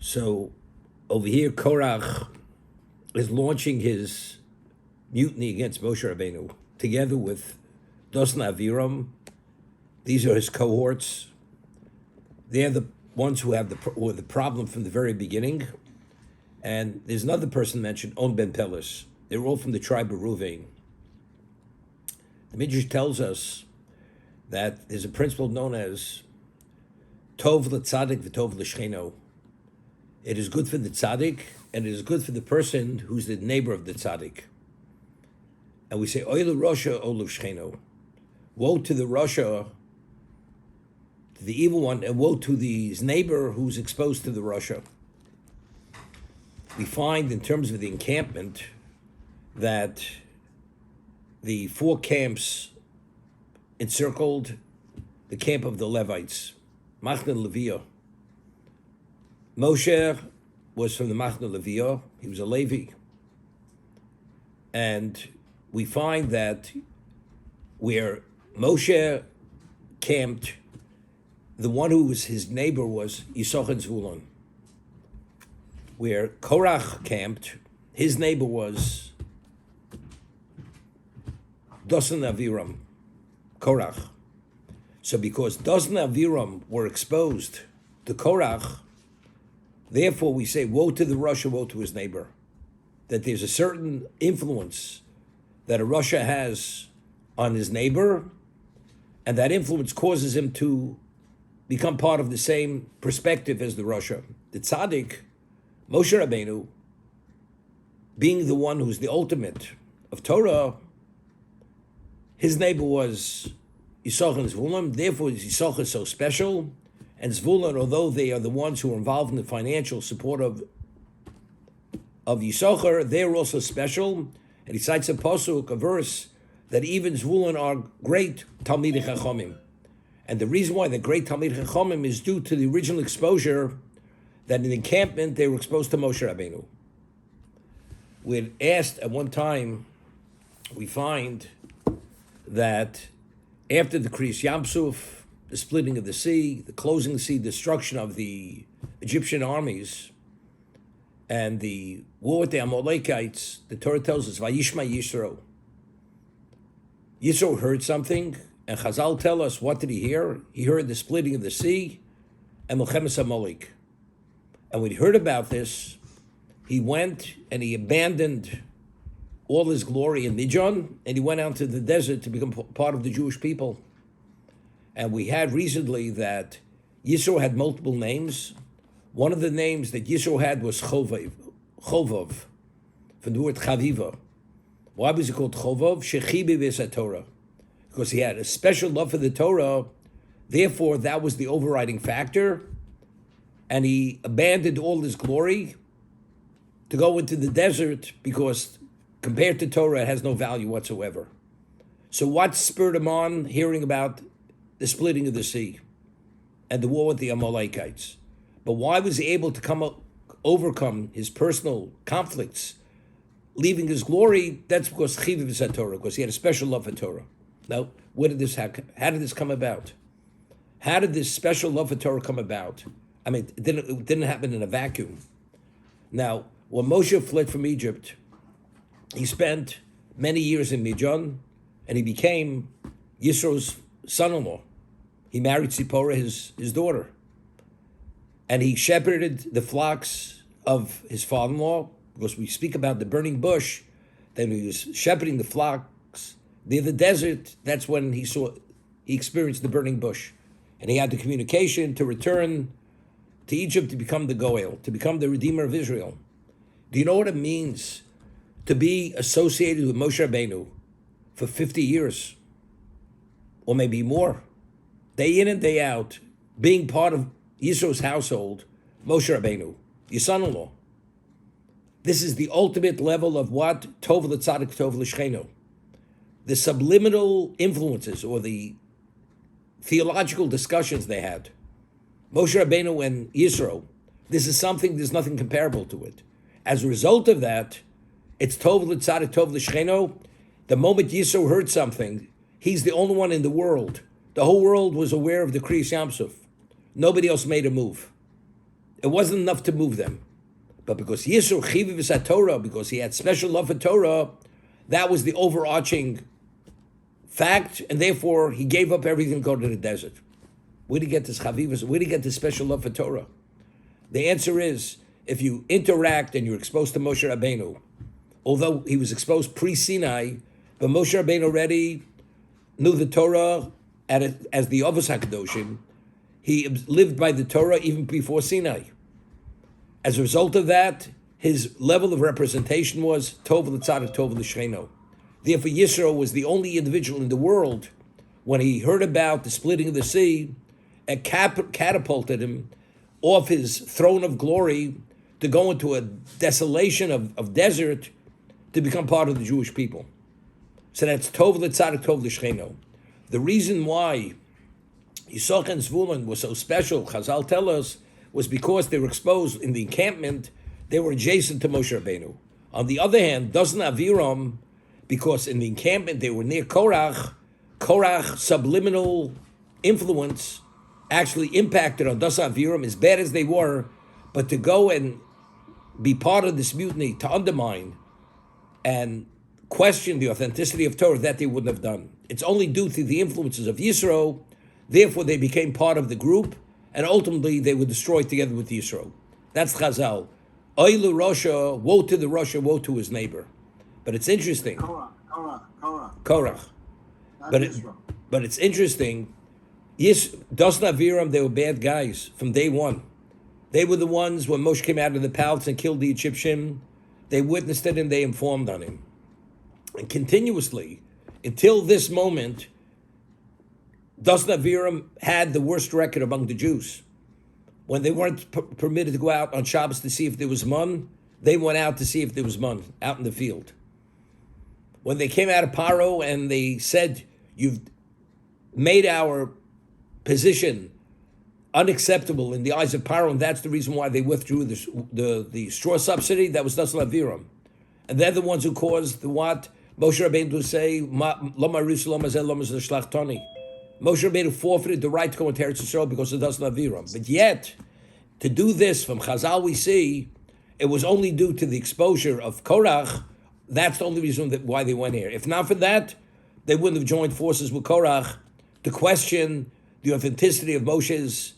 So over here, Korach is launching his mutiny against Moshe Rabbeinu together with Dosan Aviram. These are his cohorts. They're the ones who have the problem from the very beginning. And there's another person mentioned, On Ben Pelis. They're all from the tribe of Ruvain. The Midrash tells us that there's a principle known as Tov l'tzadik v'tov l'shcheno. It is good for the tzaddik, and it is good for the person who's the neighbor of the tzaddik. And we say, Oy l'rosha o l'shcheno. Woe to the Rasha, to the evil one, and woe to his neighbor who's exposed to the Rasha. We find in terms of the encampment that the four camps encircled the camp of the Levites, Machne Leviah. Moshe was from the Machne Leviah. He was a Levi. And we find that where Moshe camped, the one who was his neighbor was Yisachar Zvulun. Where Korach camped, his neighbor was Dosan Aviram, Korach. So because Dosan Aviram were exposed to Korach, therefore we say, woe to the Rasha, woe to his neighbor. That there's a certain influence that a Rasha has on his neighbor, and that influence causes him to become part of the same perspective as the Rasha. The tzaddik, Moshe Rabbeinu, being the one who's the ultimate of Torah, his neighbor was Yisachar and Zvulun. Therefore, Yisachar so special, and Zvulun, although they are the ones who are involved in the financial support of Yisachar, they're also special. And he cites a pasuk, a verse, that even Zvulun are great Talmidei Chachamim. And the reason why they're great Talmidei Chachamim is due to the original exposure that in the encampment they were exposed to Moshe Rabbeinu. We had asked at one time, we find that after the Kriyas Yamsuf, the splitting of the sea, the closing of the sea, destruction of the Egyptian armies, and the war with the Amalekites, the Torah tells us, Vayishma Yisro. Yisro heard something, and Chazal tell us, what did he hear? He heard the splitting of the sea and Milchemes Amalek. And when he heard about this, he went and he abandoned all his glory in Midian, and he went out to the desert to become part of the Jewish people. And we had recently that Yisro had multiple names. One of the names that Yisro had was Chovov, from the word Chaviva. Why was he called Chovov? Shechibi v'es Torah. Because he had a special love for the Torah, therefore that was the overriding factor, and he abandoned all his glory to go into the desert because compared to Torah, it has no value whatsoever. So what spurred him on hearing about the splitting of the sea and the war with the Amalekites? But why was he able to overcome his personal conflicts, leaving his glory? That's because Chiviv is Torah, because he had a special love for Torah. Now, where did this happen? How did this come about? How did this special love for Torah come about? I mean, it didn't happen in a vacuum. Now, when Moshe fled from Egypt, he spent many years in Midian, and he became Yisro's son-in-law. He married Zipporah, his daughter. And he shepherded the flocks of his father-in-law, because we speak about the burning bush. Then he was shepherding the flocks near the desert. That's when he experienced the burning bush. And he had the communication to return to Egypt to become the Goel, to become the Redeemer of Israel. Do you know what it means to be associated with Moshe Rabbeinu for 50 years? Or maybe more. Day in and day out, being part of Yisro's household, Moshe Rabbeinu, your son-in-law. This is the ultimate level of what? Tov l'tzadik, tov l'shcheno. The subliminal influences or the theological discussions they had. Moshe Rabbeinu and Yisro, this is something, there's nothing comparable to it. As a result of that, it's Tov l'tzadik, Tov l'shcheno. The moment Yisro heard something, he's the only one in the world. The whole world was aware of the Kriyas Yamsuf. Nobody else made a move. It wasn't enough to move them. But because Yisro Chiviv is Torah, because he had special love for Torah, that was the overarching fact, and therefore he gave up everything to go to the desert. Where did he get this Chavivus? Where did he get this special love for Torah? The answer is, if you interact and you're exposed to Moshe Rabbeinu, although he was exposed pre-Sinai, but Moshe Rabbeinu already knew the Torah as the Avos HaKadoshim. He lived by the Torah even before Sinai. As a result of that, his level of representation was Tov l'Tzadik, Tov l'Shcheno. Therefore, Yisro was the only individual in the world, when he heard about the splitting of the sea, it catapulted him off his throne of glory to go into a desolation of desert to become part of the Jewish people. So that's Tov l'Tzadik, Tov l'Shcheno. The reason why Yisachar and Zvulun were so special, Chazal tell us, was because they were exposed in the encampment, they were adjacent to Moshe Rabbeinu. On the other hand, doesn't Aviram, because in the encampment they were near Korach's subliminal influence actually impacted on Das Aviram, as bad as they were, but to go and be part of this mutiny, to undermine and question the authenticity of Torah, that they wouldn't have done. It's only due to the influences of Yisro, therefore they became part of the group, and ultimately they were destroyed together with Yisro. That's Chazal. Oilu Rosha, woe to the Rosha, woe to his neighbor. But it's interesting. Korach. But it's interesting. Yes, Dasna Aviram, they were bad guys from day one. They were the ones when Moshe came out of the palace and killed the Egyptian. They witnessed it and they informed on him. And continuously, until this moment, Dasna Aviram had the worst record among the Jews. When they weren't permitted to go out on Shabbos to see if there was mun, they went out to see if there was mun, out in the field. When they came out of Paro and they said, you've made our position unacceptable in the eyes of Paro, and that's the reason why they withdrew the straw subsidy, that was Dasna Aviram. And they're the ones who caused the what? Moshe Rabbeinu to say, Moshe Rabbeinu forfeited the right to go into Eretz Yisrael because of Dasna Aviram. But yet, to do this from Chazal, we see it was only due to the exposure of Korach. That's the only reason why they went here. If not for that, they wouldn't have joined forces with Korach to question the authenticity of Moshe's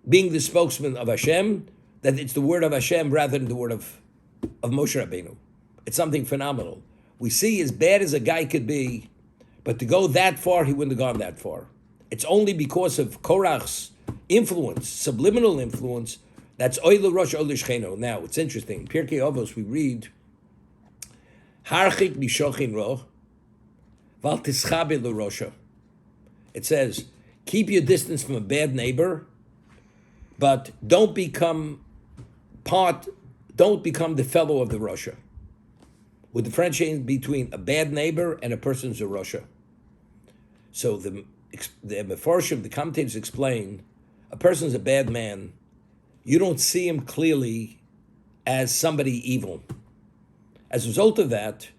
being the spokesman of Hashem, that it's the word of Hashem rather than the word of Moshe Rabbeinu. It's something phenomenal. We see, as bad as a guy could be, but to go that far, he wouldn't have gone that far. It's only because of Korach's influence, subliminal influence, that's Oilu Rosh Oilu Shcheno. Now, it's interesting. In Pirkei Avos, we read, Harchik Nishochin Ro, Val Tischabe L'Rosha. It says, keep your distance from a bad neighbor, but don't become the fellow of the Rosha. We're differentiating between a bad neighbor and a person's a Rosha. So the Mefarshim, the commentators explain, a person's a bad man. You don't see him clearly as somebody evil. As a result of that,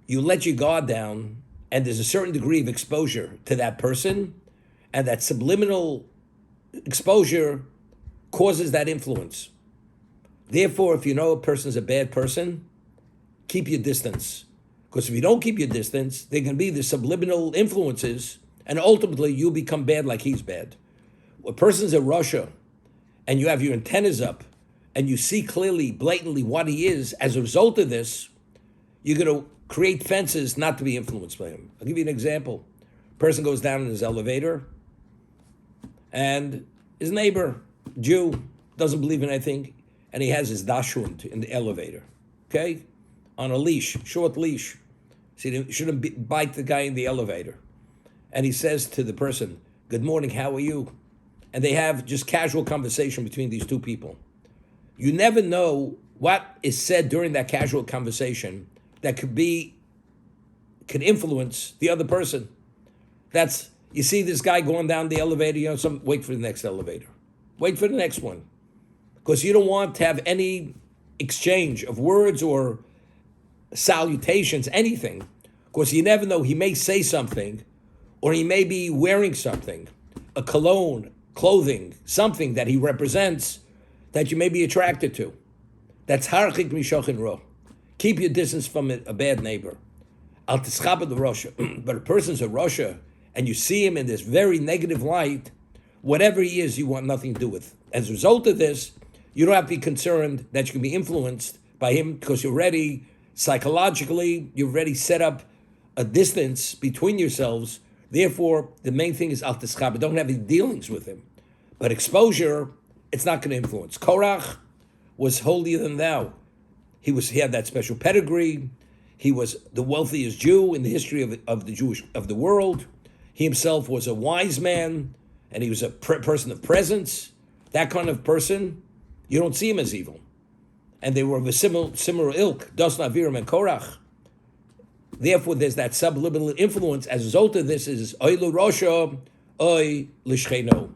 you let your guard down, and there's a certain degree of exposure to that person, and that subliminal exposure causes that influence. Therefore, if you know a person's a bad person, keep your distance. Because if you don't keep your distance, there can be the subliminal influences, and ultimately you'll become bad like he's bad. A person's a Russia, and you have your antennas up, and you see clearly, blatantly what he is, as a result of this, you're going to create fences not to be influenced by him. I'll give you an example. A person goes down in his elevator, and his neighbor, Jew, doesn't believe in anything, and he has his dashhund in the elevator, okay? On a leash, short leash. So he shouldn't bite the guy in the elevator. And he says to the person, good morning, how are you? And they have just casual conversation between these two people. You never know what is said during that casual conversation that could influence the other person. You see this guy going down the elevator, wait for the next elevator. Wait for the next one. Because you don't want to have any exchange of words or salutations, anything. Because you never know, he may say something, or he may be wearing something, a cologne, clothing, something that he represents that you may be attracted to. That's harchik mishochin ro. Keep your distance from a bad neighbor. Al tischaba the Rasha. But a person's a Rasha, and you see him in this very negative light, whatever he is, you want nothing to do with. As a result of this, you don't have to be concerned that you can be influenced by him because you're already, psychologically, you've already set up a distance between yourselves. Therefore, the main thing is al tischaba. Don't have any dealings with him. But exposure, it's not going to influence. Korach was holier than thou. He had that special pedigree. He was the wealthiest Jew in the history of the world. He himself was a wise man, and he was a person of presence. That kind of person, you don't see him as evil. And they were of a similar ilk, Dasna, Aviram, and Korach. Therefore, there's that subliminal influence. As a result of this is Oy L'Rosha, Oy L'Shcheno.